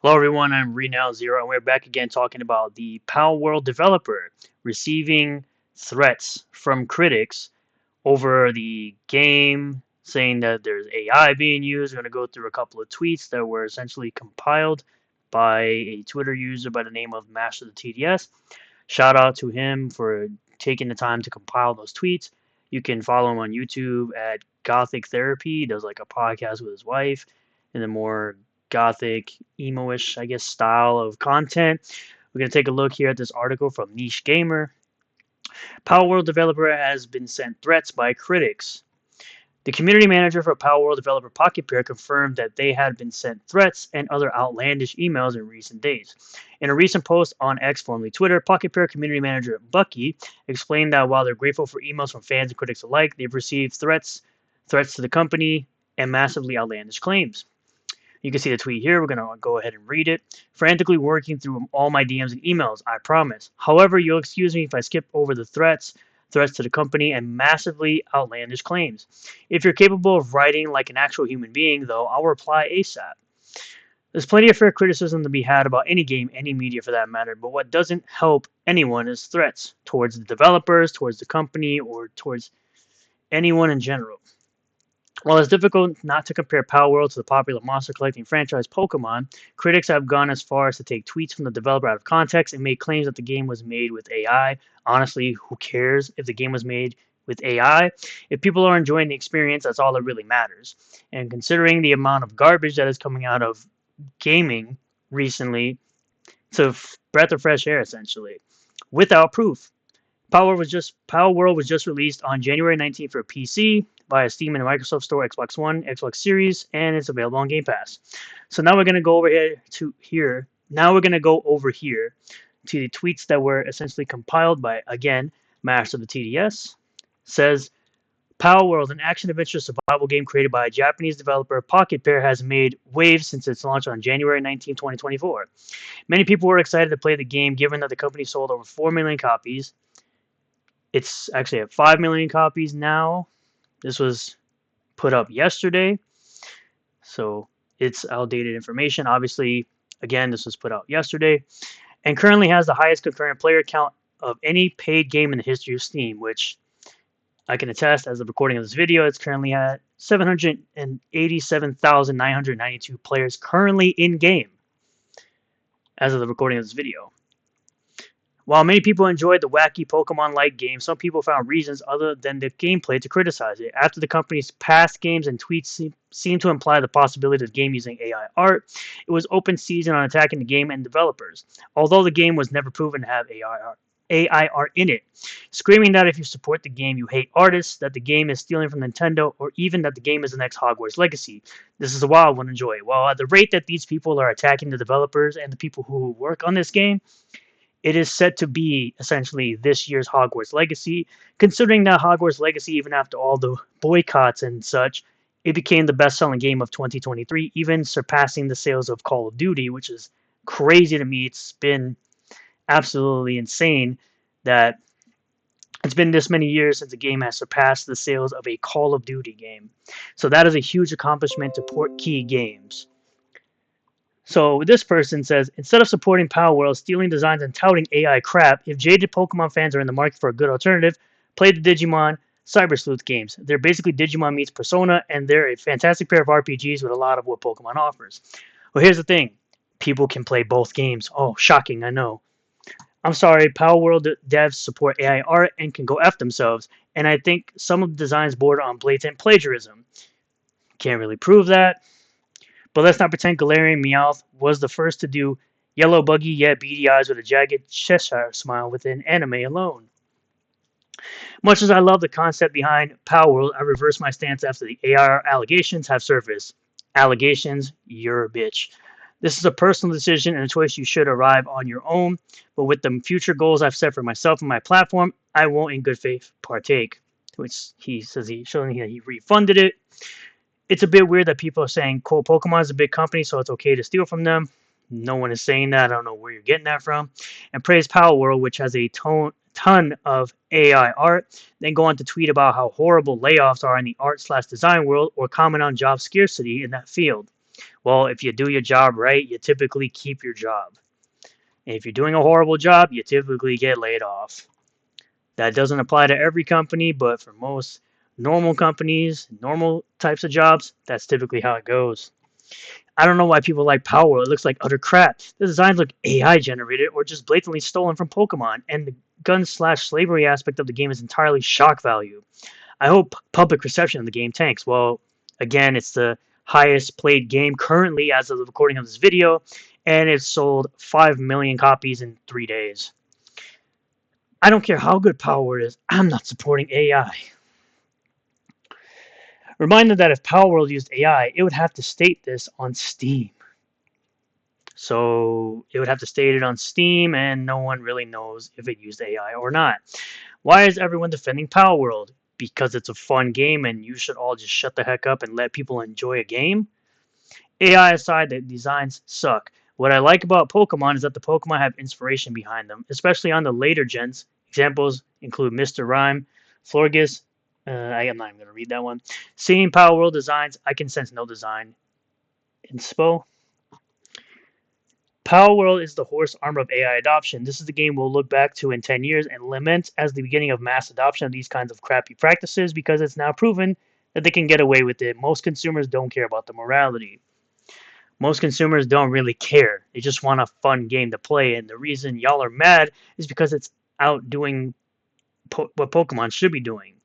Hello everyone, I'm Renal Zero, and we're back again talking about the Palworld developer receiving threats from critics over the game, saying that there's AI being used. We're going to go through a couple of tweets that were essentially compiled by a Twitter user by the name of Master the TDS. Shout out to him for taking the time to compile those tweets. You can follow him on YouTube at Gothic Therapy. He does like a podcast with his wife in the more gothic, emo-ish, I guess, style of content. We're going to take a look here at this article from Niche Gamer. Palworld developer has been sent threats by critics. The community manager for Palworld developer Pocket Pair confirmed that they had been sent threats and other outlandish emails in recent days. In a recent post on X, formerly Twitter, Pocket Pair community manager Bucky explained that while they're grateful for emails from fans and critics alike, they've received threats to the company, and massively outlandish claims. You can see the tweet here. We're going to go ahead and read it. Frantically working through all my DMs and emails, I promise. However, you'll excuse me if I skip over the threats to the company, and massively outlandish claims. If you're capable of writing like an actual human being, though, I'll reply ASAP. There's plenty of fair criticism to be had about any game, any media for that matter, but what doesn't help anyone is threats towards the developers, towards the company, or towards anyone in general. While it's difficult not to compare Palworld to the popular monster collecting franchise Pokemon, critics have gone as far as to take tweets from the developer out of context and make claims that the game was made with AI. Honestly, who cares if the game was made with AI? If people are enjoying the experience, that's all that really matters. And considering the amount of garbage that is coming out of gaming recently, it's a breath of fresh air essentially, without proof. Palworld was just released on January 19th for PC via Steam and Microsoft Store, Xbox One, Xbox Series, and it's available on Game Pass. So now we're gonna go over here. Now we're gonna go over here to the tweets that were essentially compiled by again Master of the TDS. Says Palworld, an action-adventure survival game created by a Japanese developer, Pocket Pair, has made waves since its launch on January 19, 2024. Many people were excited to play the game, given that the company sold over 4 million copies. It's actually at 5 million copies now. This was put up yesterday, so it's outdated information. Obviously, again, this was put out yesterday, and currently has the highest concurrent player count of any paid game in the history of Steam, which I can attest as of recording of this video, it's currently at 787,992 players currently in game as of the recording of this video. While many people enjoyed the wacky Pokemon-like game, some people found reasons other than the gameplay to criticize it. After the company's past games and tweets seemed to imply the possibility of the game using AI art, it was open season on attacking the game and developers, although the game was never proven to have AI art in it, screaming that if you support the game, you hate artists, that the game is stealing from Nintendo, or even that the game is the next Hogwarts Legacy. This is a wild one to enjoy. Well, at the rate that these people are attacking the developers and the people who work on this game, it is set to be essentially this year's Hogwarts Legacy, considering that Hogwarts Legacy, even after all the boycotts and such, it became the best-selling game of 2023, even surpassing the sales of Call of Duty, which is crazy to me. It's been absolutely insane that it's been this many years since a game has surpassed the sales of a Call of Duty game. So that is a huge accomplishment to port key games. So this person says, instead of supporting Palworld, stealing designs, and touting AI crap, if jaded Pokemon fans are in the market for a good alternative, play the Digimon Cyber Sleuth games. They're basically Digimon meets Persona, and they're a fantastic pair of RPGs with a lot of what Pokemon offers. Well, here's the thing. People can play both games. Oh, shocking, I know. I'm sorry, Palworld devs support AI art and can go F themselves, and I think some of the designs border on blatant plagiarism. Can't really prove that. But let's not pretend Galarian Meowth was the first to do yellow buggy yet beady eyes with a jagged Cheshire smile within anime alone. Much as I love the concept behind Palworld, I reversed my stance after the AR allegations have surfaced. Allegations, you're a bitch. This is a personal decision and a choice you should arrive on your own, but with the future goals I've set for myself and my platform, I won't in good faith partake. Which he says showing that he refunded it. It's a bit weird that people are saying, quote, Pokemon is a big company, so it's okay to steal from them. No one is saying that. I don't know where you're getting that from. And praise Palworld, which has a ton of AI art. Then go on to tweet about how horrible layoffs are in the art/design world or comment on job scarcity in that field. Well, if you do your job right, you typically keep your job. And if you're doing a horrible job, you typically get laid off. That doesn't apply to every company, but for most normal companies, normal types of jobs, that's typically how it goes. I don't know why people like Palworld. It looks like utter crap. The designs look AI generated or just blatantly stolen from Pokemon, and the gun/slavery aspect of the game is entirely shock value. I hope public reception of the game tanks. Well, again, it's the highest played game currently as of the recording of this video, and it sold 5 million copies in 3 days. I don't care how good Palworld is, I'm not supporting AI. Reminder that if Palworld used AI, it would have to state this on Steam. So it would have to state it on Steam, and no one really knows if it used AI or not. Why is everyone defending Palworld? Because it's a fun game and you should all just shut the heck up and let people enjoy a game? AI aside, the designs suck. What I like about Pokemon is that the Pokemon have inspiration behind them, especially on the later gens. Examples include Mr. Rhyme, Florges. I am not even going to read that one. Seeing Palworld designs, I can sense no design. Inspo. Palworld is the horse armor of AI adoption. This is the game we'll look back to in 10 years and lament as the beginning of mass adoption of these kinds of crappy practices because it's now proven that they can get away with it. Most consumers don't care about the morality. Most consumers don't really care. They just want a fun game to play, and the reason y'all are mad is because it's outdoing what Pokemon should be doing.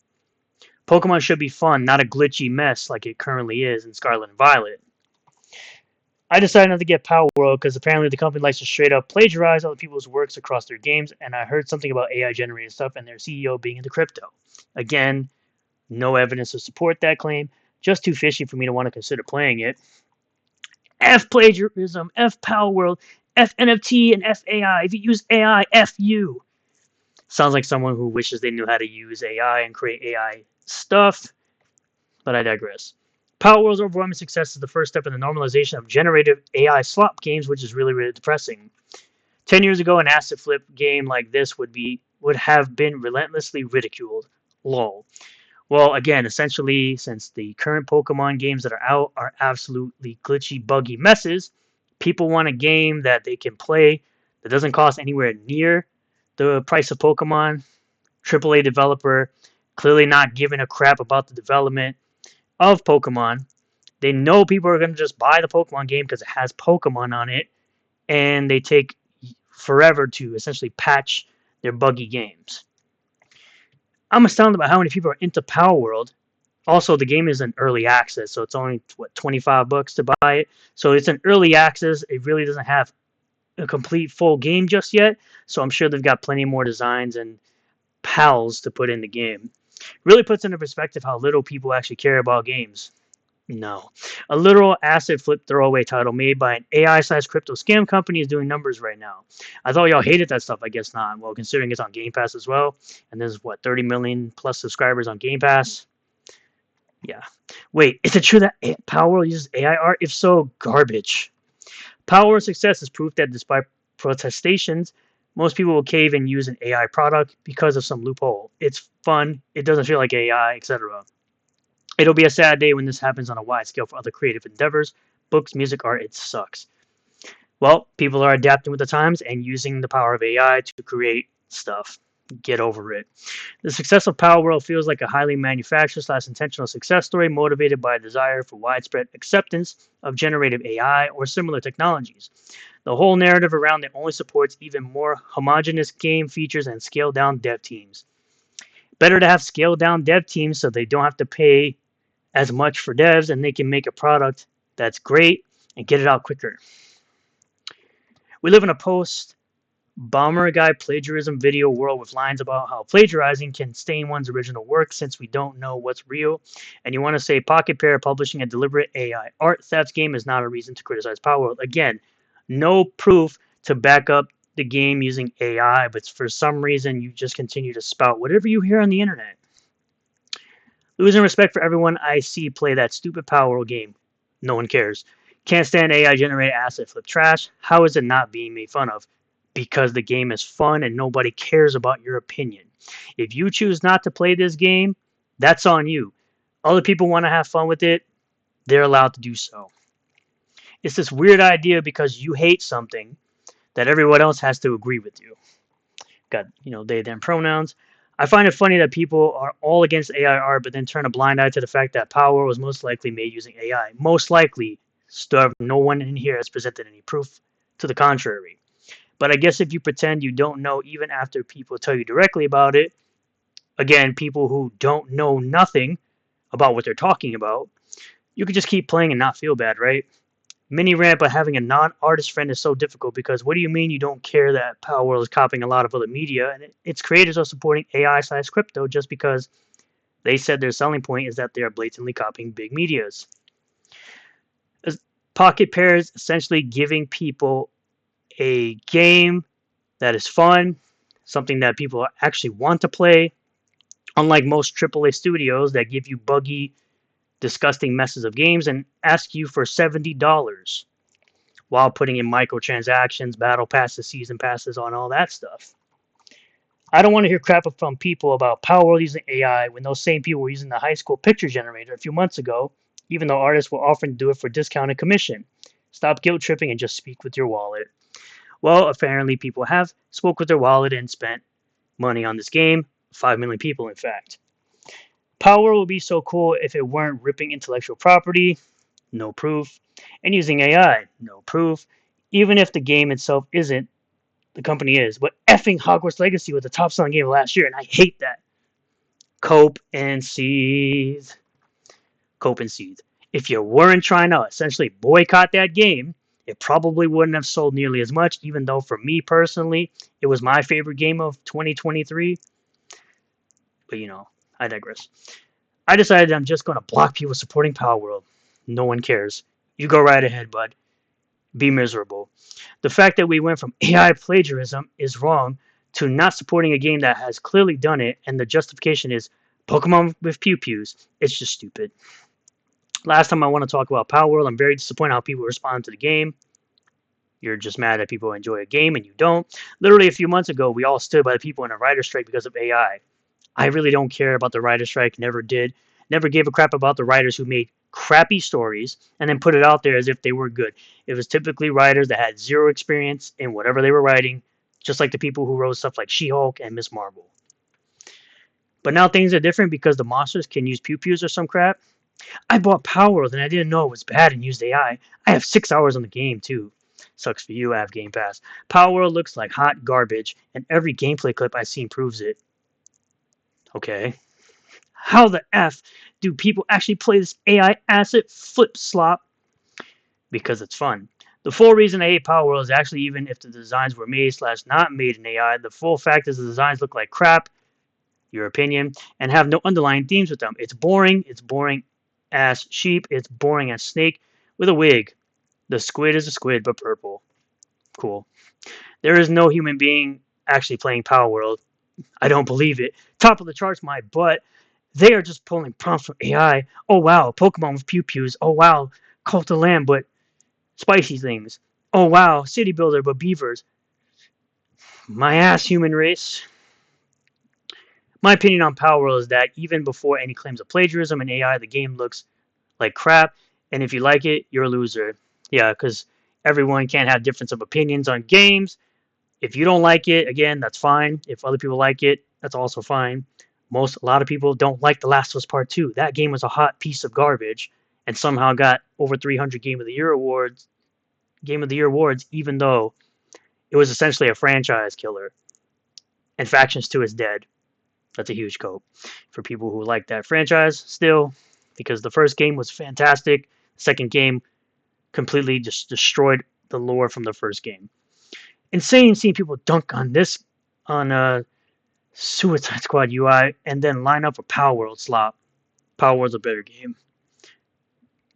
Pokemon should be fun, not a glitchy mess like it currently is in Scarlet and Violet. I decided not to get Palworld because apparently the company likes to straight up plagiarize other people's works across their games, and I heard something about AI generated stuff and their CEO being into crypto. Again, no evidence to support that claim, just too fishy for me to want to consider playing it. F plagiarism, F Palworld, F NFT, and F AI. If you use AI, F you. Sounds like someone who wishes they knew how to use AI and create AI stuff, but I digress. Palworld's overwhelming success is the first step in the normalization of generative AI slop games, which is really, really depressing. 10 years ago, an asset flip game like this would have been relentlessly ridiculed. Lol. Well, again, essentially, since the current Pokemon games that are out are absolutely glitchy, buggy messes, people want a game that they can play that doesn't cost anywhere near the price of Pokemon. AAA developer clearly not giving a crap about the development of Pokemon. They know people are going to just buy the Pokemon game because it has Pokemon on it, and they take forever to essentially patch their buggy games. I'm astounded by how many people are into Palworld. Also, the game is in early access, so it's only $25 to buy it. So it's an early access. It really doesn't have a complete full game just yet. So I'm sure they've got plenty more designs and pals to put in the game. Really puts into perspective how little people actually care about games. No. A literal asset flip throwaway title made by an AI/crypto scam company is doing numbers right now. I thought y'all hated that stuff. I guess not. Well, considering it's on Game Pass as well, and there's 30 million plus subscribers on Game Pass. Yeah. Wait, is it true that Palworld uses AI art? If so, garbage. Palworld's success is proof that despite protestations, most people will cave and use an AI product because of some loophole. It's fun, it doesn't feel like AI, etc. It'll be a sad day when this happens on a wide scale for other creative endeavors. Books, music, art, it sucks. Well, people are adapting with the times and using the power of AI to create stuff. Get over it. The success of Palworld feels like a highly manufactured/intentional success story motivated by a desire for widespread acceptance of generative AI or similar technologies. The whole narrative around it only supports even more homogeneous game features and scaled-down dev teams. Better to have scaled-down dev teams so they don't have to pay as much for devs and they can make a product that's great and get it out quicker. We live in a post-bomber guy plagiarism video world with lines about how plagiarizing can stain one's original work since we don't know what's real. And you want to say Pocket Pair publishing a deliberate AI art theft game is not a reason to criticize Palworld. Again, no proof to back up the game using AI, but for some reason you just continue to spout whatever you hear on the internet. Losing respect for everyone I see play that stupid Palworld game. No one cares. Can't stand AI generated asset flip trash. How is it not being made fun of? Because the game is fun and nobody cares about your opinion. If you choose not to play this game, that's on you. Other people want to have fun with it, they're allowed to do so. It's this weird idea because you hate something that everyone else has to agree with you. Got, they, them pronouns. I find it funny that people are all against AI art, but then turn a blind eye to the fact that Power was most likely made using AI. Most likely, stuff no one in here has presented any proof to the contrary. But I guess if you pretend you don't know even after people tell you directly about it, again, people who don't know nothing about what they're talking about, you could just keep playing and not feel bad, right? Mini rant, but having a non-artist friend is so difficult because what do you mean you don't care that Palworld is copying a lot of other media and its creators are supporting AI/crypto just because they said their selling point is that they are blatantly copying big medias? As Pocket Pair is essentially giving people a game that is fun, something that people actually want to play, unlike most AAA studios that give you buggy, disgusting messes of games and ask you for $70 while putting in microtransactions, battle passes, season passes, on all that stuff. I don't want to hear crap from people about Palworld using AI when those same people were using the high school picture generator a few months ago, even though artists were offering to do it for discounted commission. Stop guilt tripping and just speak with your wallet. Well, apparently people have spoke with their wallet and spent money on this game. 5 million people, in fact. Palworld would be so cool if it weren't ripping intellectual property, no proof, and using AI, no proof, even if the game itself isn't, the company is. But effing Hogwarts Legacy was the top selling game of last year, and I hate that. Cope and seethe. Cope and seethe. If you weren't trying to essentially boycott that game, it probably wouldn't have sold nearly as much, even though for me personally, it was my favorite game of 2023. But I digress. I decided I'm just going to block people supporting Palworld. No one cares. You go right ahead, bud. Be miserable. The fact that we went from AI plagiarism is wrong to not supporting a game that has clearly done it, and the justification is Pokemon with pew pews. It's just stupid. Last time I want to talk about Palworld, I'm very disappointed how people respond to the game. You're just mad that people enjoy a game and you don't. Literally a few months ago, we all stood by the people in a writer's strike because of AI. I really don't care about the writer's strike, never did. Never gave a crap about the writers who made crappy stories and then put it out there as if they were good. It was typically writers that had zero experience in whatever they were writing, just like the people who wrote stuff like She-Hulk and Miss Marvel. But now things are different because the monsters can use pew-pews or some crap. I bought Palworld and I didn't know it was bad and used AI. I have 6 hours on the game too. Sucks for you, I have Game Pass. Palworld looks like hot garbage, and every gameplay clip I've seen proves it. Okay. How the F do people actually play this AI asset flip slop? Because it's fun. The full reason I hate Palworld is actually even if the designs were made / not made in AI, the full fact is the designs look like crap, your opinion, and have no underlying themes with them. It's boring as sheep, it's boring as snake with a wig. The squid is a squid, but purple. Cool. There is no human being actually playing Palworld. I don't believe it. Top of the charts, my butt. They are just pulling prompts from AI. Oh wow, Pokemon with pew pews. Oh wow, Cult of Lamb, but spicy things. Oh wow, City Builder, but beavers. My ass, human race. My opinion on Palworld is that even before any claims of plagiarism and AI, the game looks like crap. And if you like it, you're a loser. Yeah, because everyone can't have difference of opinions on games. If you don't like it, again, that's fine. If other people like it, that's also fine. A lot of people don't like The Last of Us Part 2. That game was a hot piece of garbage and somehow got over 300 Game of the Year awards, even though it was essentially a franchise killer. And Factions 2 is dead. That's a huge cope for people who like that franchise still, because the first game was fantastic. The second game completely just destroyed the lore from the first game. Insane seeing people dunk on Suicide Squad UI and then line up a Palworld slop. Palworld's a better game.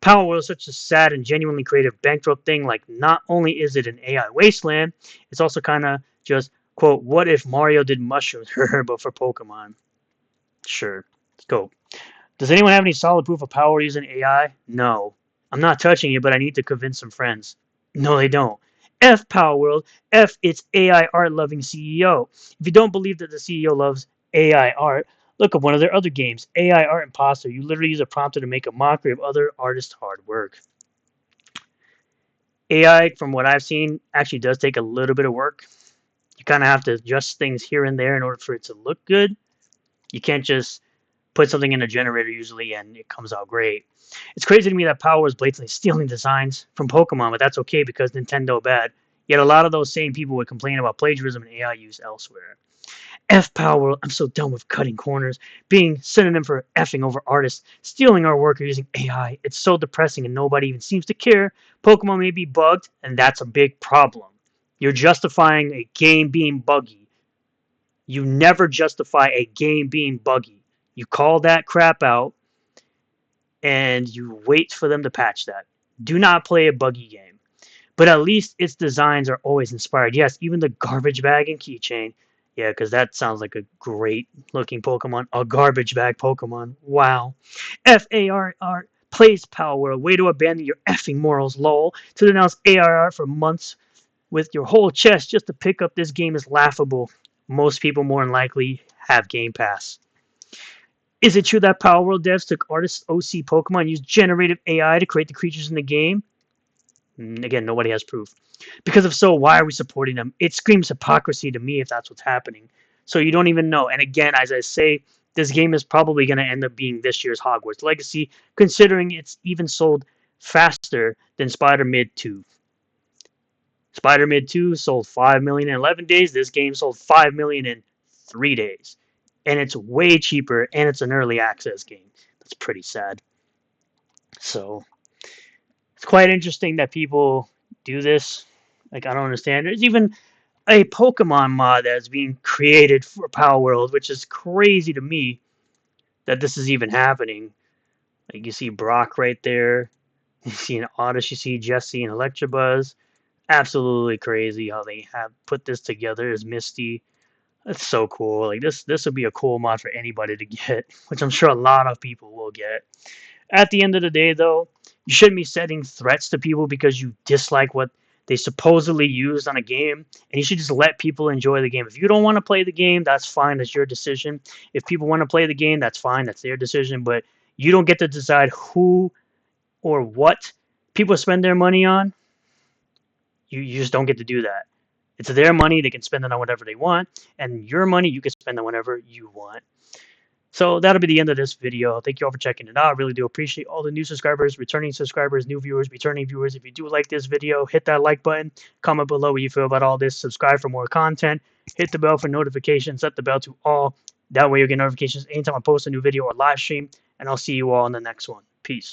Palworld is such a sad and genuinely creative bankrupt thing. Like, not only is it an AI wasteland, it's also kind of just, quote, what if Mario did mushrooms, but for Pokemon? Sure, let's go. Does anyone have any solid proof of power using AI? No. I'm not touching it, but I need to convince some friends. No, they don't. F Palworld. F its AI art-loving CEO. If you don't believe that the CEO loves AI art, look up one of their other games, AI Art Imposter. You literally use a prompter to make a mockery of other artists' hard work. AI, from what I've seen, actually does take a little bit of work. You kind of have to adjust things here and there in order for it to look good. You can't just put something in a generator usually and it comes out great. It's crazy to me that Power is blatantly stealing designs from Pokemon, but that's okay because Nintendo bad. Yet a lot of those same people would complain about plagiarism and AI use elsewhere. F Palworld, I'm so done with cutting corners, being synonym for effing over artists, stealing our work or using AI. It's so depressing and nobody even seems to care. Pokemon may be bugged, and that's a big problem. You're justifying a game being buggy. You never justify a game being buggy. You call that crap out, and you wait for them to patch that. Do not play a buggy game. But at least its designs are always inspired. Yes, even the garbage bag and keychain. Yeah, because that sounds like a great looking Pokemon. A garbage bag Pokemon. Wow. FARR plays Palworld. Way to abandon your effing morals, lol. To denounce ARR for months with your whole chest just to pick up this game is laughable. Most people more than likely have Game Pass. Is it true that Palworld devs took artist OC Pokemon and used generative AI to create the creatures in the game? Again, nobody has proof. Because if so, why are we supporting them? It screams hypocrisy to me if that's what's happening. So you don't even know. And again, as I say, this game is probably going to end up being this year's Hogwarts Legacy, considering it's even sold faster than Spider-Mid 2. Spider-Mid 2 sold 5 million in 11 days. This game sold 5 million in 3 days. And it's way cheaper, and it's an early access game. That's pretty sad. So it's quite interesting that people do this. Like, I don't understand. There's even a Pokemon mod that's being created for Palworld, which is crazy to me that this is even happening. Like, you see Brock right there. You see an Oddish, you see Jesse and Electabuzz. Absolutely crazy how they have put this together as Misty. That's so cool. Like, this would be a cool mod for anybody to get, which I'm sure a lot of people will get. At the end of the day, though, you shouldn't be setting threats to people because you dislike what they supposedly used on a game, and you should just let people enjoy the game. If you don't want to play the game, that's fine. That's your decision. If people want to play the game, that's fine. That's their decision. But you don't get to decide who or what people spend their money on. You just don't get to do that. It's their money. They can spend it on whatever they want, and your money, you can spend on whatever you want. So that'll be the end of this video. Thank you all for checking it out. I really do appreciate all the new subscribers, returning subscribers, new viewers, returning viewers. If you do like this video, hit that like button. Comment below what you feel about all this. Subscribe for more content. Hit the bell for notifications. Set the bell to all. That way you'll get notifications anytime I post a new video or live stream. And I'll see you all in the next one. Peace.